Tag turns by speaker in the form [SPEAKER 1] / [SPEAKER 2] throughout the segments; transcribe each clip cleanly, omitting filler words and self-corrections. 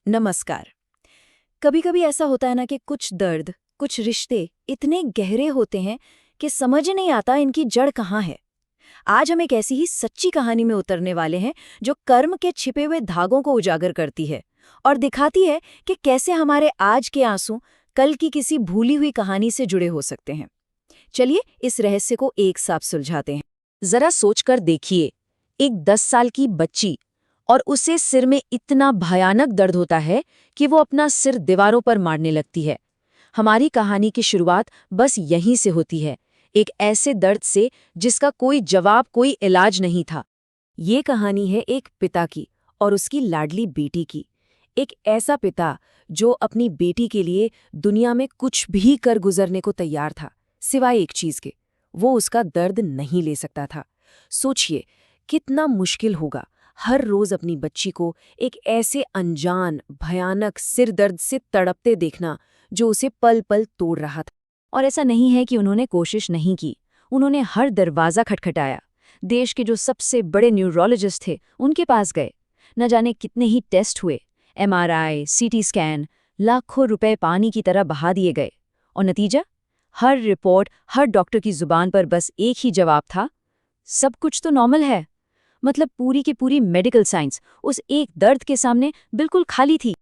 [SPEAKER 1] नमस्कार। कभी कभी ऐसा होता है ना कि कुछ दर्द, कुछ रिश्ते इतने गहरे होते हैं कि समझ नहीं आता इनकी जड़ कहाँ है। आज हम एक ऐसी ही सच्ची कहानी में उतरने वाले हैं जो कर्म के छिपे हुए धागों को उजागर करती है और दिखाती है कि कैसे हमारे आज के आंसू कल की किसी भूली हुई कहानी से जुड़े हो सकते हैं। चलिए इस रहस्य को एक साथ सुलझाते हैं।
[SPEAKER 2] जरा सोचकर देखिए, एक 10 साल की बच्ची और उसे सिर में इतना भयानक दर्द होता है कि वो अपना सिर दीवारों पर मारने लगती है। हमारी कहानी की शुरुआत बस यहीं से होती है, एक ऐसे दर्द से जिसका कोई जवाब, कोई इलाज नहीं था।
[SPEAKER 1] ये कहानी है एक पिता की और उसकी लाडली बेटी की। एक ऐसा पिता जो अपनी बेटी के लिए दुनिया में कुछ भी कर गुजरने को तैयार था, सिवाय एक चीज के, वो उसका दर्द नहीं ले सकता था। सोचिए कितना मुश्किल होगा हर रोज अपनी बच्ची को एक ऐसे अनजान भयानक सिर दर्द से तड़पते देखना जो उसे पल पल तोड़ रहा था।
[SPEAKER 2] और ऐसा नहीं है कि उन्होंने कोशिश नहीं की, उन्होंने हर दरवाज़ा खटखटाया। देश के जो सबसे बड़े न्यूरोलॉजिस्ट थे उनके पास गए, न जाने कितने ही टेस्ट हुए, एमआरआई, सीटी स्कैन, लाखों रुपए पानी की तरह बहा दिए गए। और नतीजा? हर रिपोर्ट, हर डॉक्टर की जुबान पर बस एक ही जवाब था, सब कुछ तो नॉर्मल है। मतलब पूरी की पूरी मेडिकल साइंस उस एक दर्द के सामने बिल्कुल खाली थी।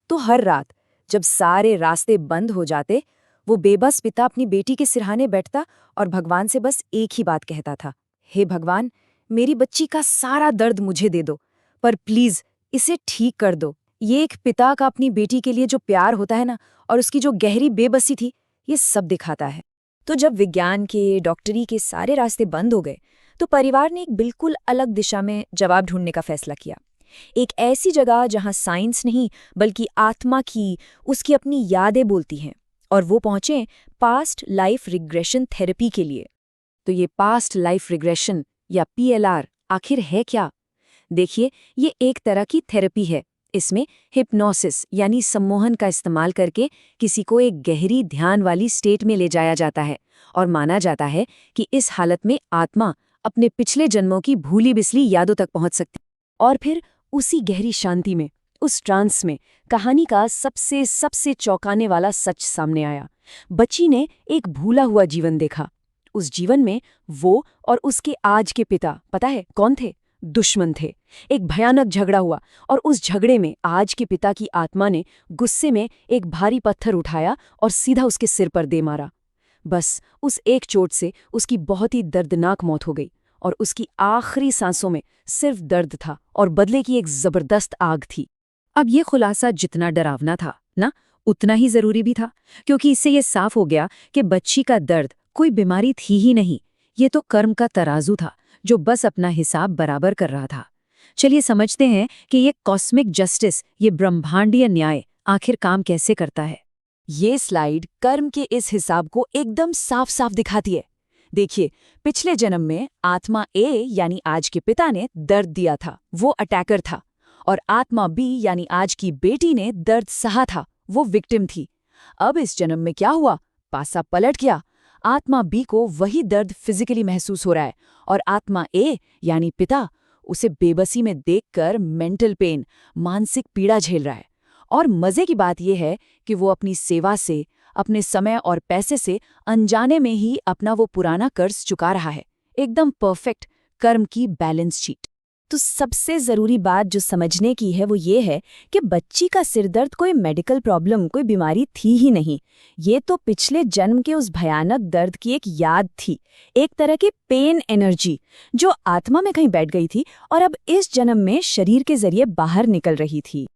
[SPEAKER 1] तो हर रात जब सारे रास्ते बंद हो जाते, वो बेबस पिता अपनी बेटी के सिरहाने बैठता और भगवान से बस एक ही बात कहता था, हे भगवान, मेरी बच्ची का सारा दर्द मुझे दे दो, पर प्लीज इसे ठीक कर दो। ये एक पिता का अपनी बेटी के लिए जो प्यार होता है ना, और उसकी जो गहरी बेबसी थी, ये सब दिखाता है। तो जब विज्ञान के, डॉक्टरी के सारे रास्ते बंद हो गए, तो परिवार ने एक बिल्कुल अलग दिशा में जवाब ढूंढने का फैसला किया। एक ऐसी जगह जहां साइंस नहीं बल्कि आत्मा की, उसकी अपनी यादें बोलती हैं। और वो पहुंचे पास्ट लाइफ रिग्रेशन थेरेपी के लिए।
[SPEAKER 2] तो ये पास्ट लाइफ रिग्रेशन या पीएलआर आखिर है क्या? देखिए, ये एक तरह की थेरेपी है। इसमें हिप्नोसिस यानी सम्मोहन का इस्तेमाल करके किसी को एक गहरी ध्यान वाली स्टेट में ले जाया जाता है और माना जाता है कि इस हालत में आत्मा अपने पिछले जन्मों की भूली बिसली यादों तक पहुंच सकती। और फिर उसी गहरी शांति में, उस ट्रांस में, कहानी का सबसे सबसे चौंकाने वाला सच सामने आया। बच्ची ने एक भूला हुआ जीवन देखा। उस जीवन में वो और उसके आज के पिता, पता है कौन थे? दुश्मन थे। एक भयानक झगड़ा हुआ और उस झगड़े में आज के पिता की आत्मा ने गुस्से में एक भारी पत्थर उठाया और सीधा उसके सिर पर दे मारा। बस उस एक चोट से उसकी बहुत ही दर्दनाक मौत हो गई और उसकी आखिरी सांसों में सिर्फ दर्द था और बदले की एक जबरदस्त आग थी। अब ये खुलासा जितना डरावना था ना, उतना ही जरूरी भी था, क्योंकि इससे ये साफ हो गया कि बच्ची का दर्द कोई बीमारी थी ही नहीं, ये तो कर्म का तराजू था जो बस अपना हिसाब बराबर कर रहा था। चलिए समझते हैं कि ये कॉस्मिक जस्टिस, ये ब्रह्मांडीय न्याय आखिर काम कैसे करता है।
[SPEAKER 1] ये स्लाइड कर्म के इस हिसाब को एकदम साफ साफ दिखाती है। देखिए, पिछले जन्म में आत्मा ए यानी आज के पिता ने दर्द दिया था, वो अटैकर था, और आत्मा बी यानी आज की बेटी ने दर्द सहा था, वो विक्टिम थी। अब इस जन्म में क्या हुआ? पासा पलट गया। आत्मा बी को वही दर्द फिजिकली महसूस हो रहा है और आत्मा ए यानी पिता उसे बेबसी में देखकर मेंटल पेन, मानसिक पीड़ा झेल रहा है। और मजे की बात यह है कि वो अपनी सेवा से, अपने समय और पैसे से अनजाने में ही अपना वो पुराना कर्ज चुका रहा है। एकदम परफेक्ट कर्म की बैलेंस शीट। तो सबसे जरूरी बात जो समझने की है वो ये है कि बच्ची का सिरदर्द कोई मेडिकल प्रॉब्लम, कोई बीमारी थी ही नहीं। ये तो पिछले जन्म के उस भयानक दर्द की एक याद थी, एक तरह की पेन एनर्जी जो आत्मा में कहीं बैठ गई थी और अब इस जन्म में शरीर के जरिए बाहर निकल रही थी।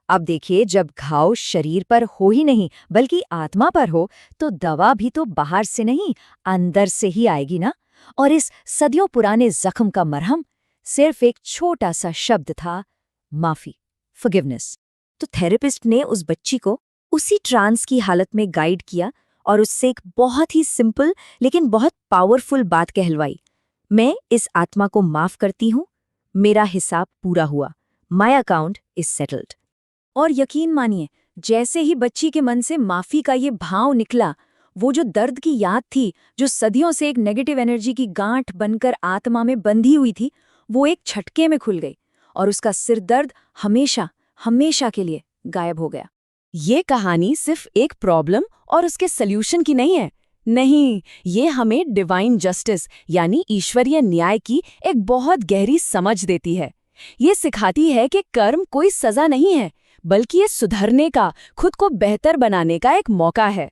[SPEAKER 2] अब देखिए, जब घाव शरीर पर हो ही नहीं बल्कि आत्मा पर हो, तो दवा भी तो बाहर से नहीं, अंदर से ही आएगी ना। और इस सदियों पुराने जख्म का मरहम सिर्फ एक छोटा सा शब्द था, माफी, फॉरगिवनेस। तो थेरेपिस्ट ने उस बच्ची को उसी ट्रांस की हालत में गाइड किया और उससे एक बहुत ही सिंपल लेकिन बहुत पावरफुल बात कहलवाई, मैं इस आत्मा को माफ करती हूँ, मेरा हिसाब पूरा हुआ, माई अकाउंट इज सेटल्ड। और यकीन मानिए, जैसे ही बच्ची के मन से माफी का ये भाव निकला, वो जो दर्द की याद थी, जो सदियों से एक नेगेटिव एनर्जी की गांठ बनकर आत्मा में बंधी हुई थी, वो एक झटके में खुल गई और उसका सिर दर्द हमेशा हमेशा के लिए गायब हो गया। ये कहानी सिर्फ एक प्रॉब्लम और उसके सल्यूशन की नहीं है। नहीं, ये हमें डिवाइन जस्टिस यानी ईश्वरीय न्याय की एक बहुत गहरी समझ देती है। ये सिखाती है कि कर्म कोई सजा नहीं है, बल्कि ये सुधरने का, खुद को बेहतर बनाने का एक मौका है।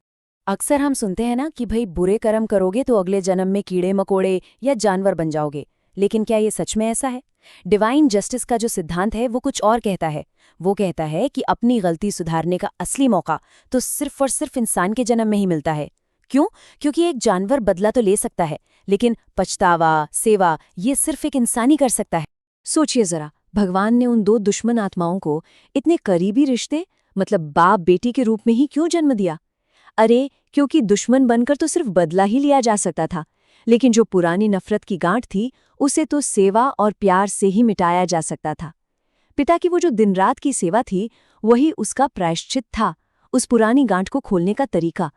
[SPEAKER 2] अक्सर हम सुनते हैं ना कि भाई बुरे कर्म करोगे तो अगले जन्म में कीड़े मकोड़े या जानवर बन जाओगे। लेकिन क्या ये सच में ऐसा है? डिवाइन जस्टिस का जो सिद्धांत है वो कुछ और कहता है। वो कहता है कि अपनी गलती सुधारने का असली मौका तो सिर्फ और सिर्फ इंसान के जन्म में ही मिलता है। क्यों? क्योंकि एक जानवर बदला तो ले सकता है, लेकिन पछतावा, सेवा ये सिर्फ एक इंसान ही कर सकता है। सोचिए जरा, भगवान ने उन दो दुश्मन आत्माओं को इतने करीबी रिश्ते, मतलब बाप बेटी के रूप में ही क्यों जन्म दिया? अरे, क्योंकि दुश्मन बनकर तो सिर्फ बदला ही लिया जा सकता था, लेकिन जो पुरानी नफरत की गांठ थी उसे तो सेवा और प्यार से ही मिटाया जा सकता था। पिता की वो जो दिन रात की सेवा थी वही उसका प्रायश्चित था, उस पुरानी गांठ को खोलने का तरीका।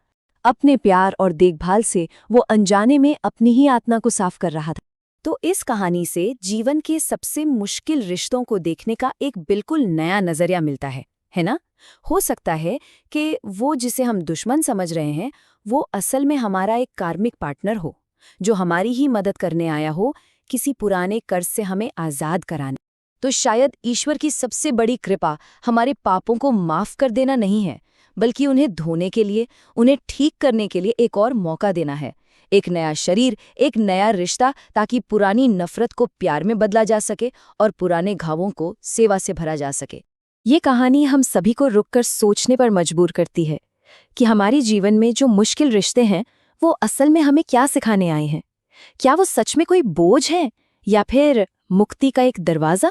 [SPEAKER 2] अपने प्यार और देखभाल से वो अनजाने में अपनी ही आत्मा को साफ कर रहा था। तो इस कहानी से जीवन के सबसे मुश्किल रिश्तों को देखने का एक बिल्कुल नया नजरिया मिलता है ना? हो सकता है कि वो जिसे हम दुश्मन समझ रहे हैं वो असल में हमारा एक कार्मिक पार्टनर हो, जो हमारी ही मदद करने आया हो, किसी पुराने कर्ज से हमें आज़ाद कराने। तो शायद ईश्वर की सबसे बड़ी कृपा हमारे पापों को माफ कर देना नहीं है, बल्कि उन्हें धोने के लिए, उन्हें ठीक करने के लिए एक और मौका देना है। एक नया शरीर, एक नया रिश्ता, ताकि पुरानी नफरत को प्यार में बदला जा सके और पुराने घावों को सेवा से भरा जा सके। ये कहानी हम सभी को रुककर सोचने पर मजबूर करती है कि हमारे जीवन में जो मुश्किल रिश्ते हैं वो असल में हमें क्या सिखाने आए हैं। क्या वो सच में कोई बोझ है या फिर मुक्ति का एक दरवाज़ा?